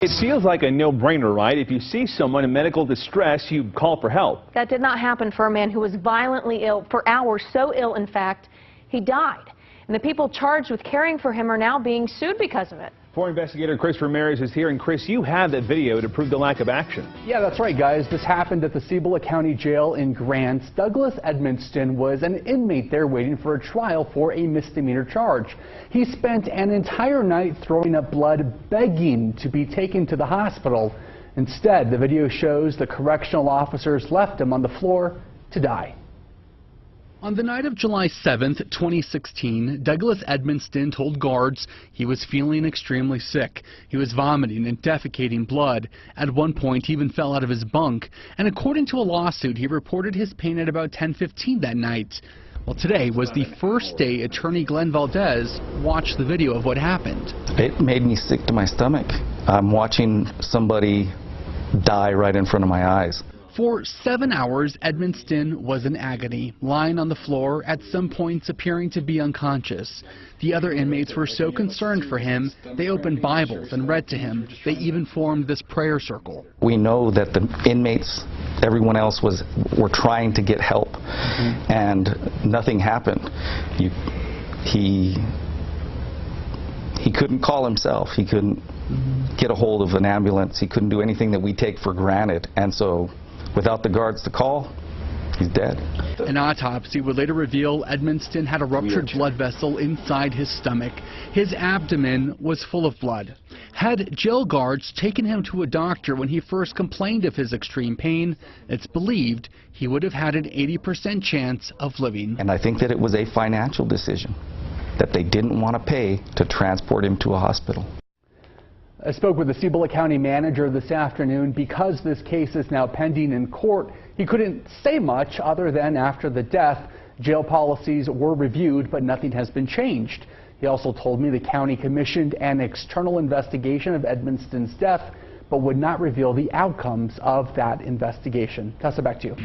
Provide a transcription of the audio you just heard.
It feels like a no-brainer, right? If you see someone in medical distress, you call for help. That did not happen for a man who was violently ill for hours, so ill, in fact, he died. And the people charged with caring for him are now being sued because of it. Floor investigator Chris Ramirez is here. And Chris, you have that video to prove the lack of action. Yeah, that's right, guys. This happened at the Cibola County Jail in Grant. Douglas Edmonston was an inmate there waiting for a trial for a misdemeanor charge. He spent an entire night throwing up blood, begging to be taken to the hospital. Instead, the video shows the correctional officers left him on the floor to die. On the night of July 7th, 2016, Douglas Edmonston told guards he was feeling extremely sick. He was vomiting and defecating blood. At one point, he even fell out of his bunk. And according to a lawsuit, he reported his pain at about 10:15 that night. Well, today was the first day attorney Glenn Valdez watched the video of what happened. It made me sick to my stomach. I'm watching somebody die right in front of my eyes. For 7 hours, Edmonston was in agony, lying on the floor, at some points appearing to be unconscious. The other inmates were so concerned for him, they opened Bibles and read to him. They even formed this prayer circle. We know that the inmates, everyone else were trying to get help, and nothing happened. He couldn't call himself. He couldn't get a hold of an ambulance. He couldn't do anything that we take for granted, and so without the guards to call, he's dead. An autopsy would later reveal Edmonston had a ruptured blood vessel inside his stomach. His abdomen was full of blood. Had jail guards taken him to a doctor when he first complained of his extreme pain, it's believed he would have had an 80% chance of living. And I think that it was a financial decision that they didn't want to pay to transport him to a hospital. I spoke with the Cibola County manager this afternoon. Because this case is now pending in court, he couldn't say much other than after the death, jail policies were reviewed, but nothing has been changed. He also told me the county commissioned an external investigation of Edmonston's death, but would not reveal the outcomes of that investigation. Tessa, back to you.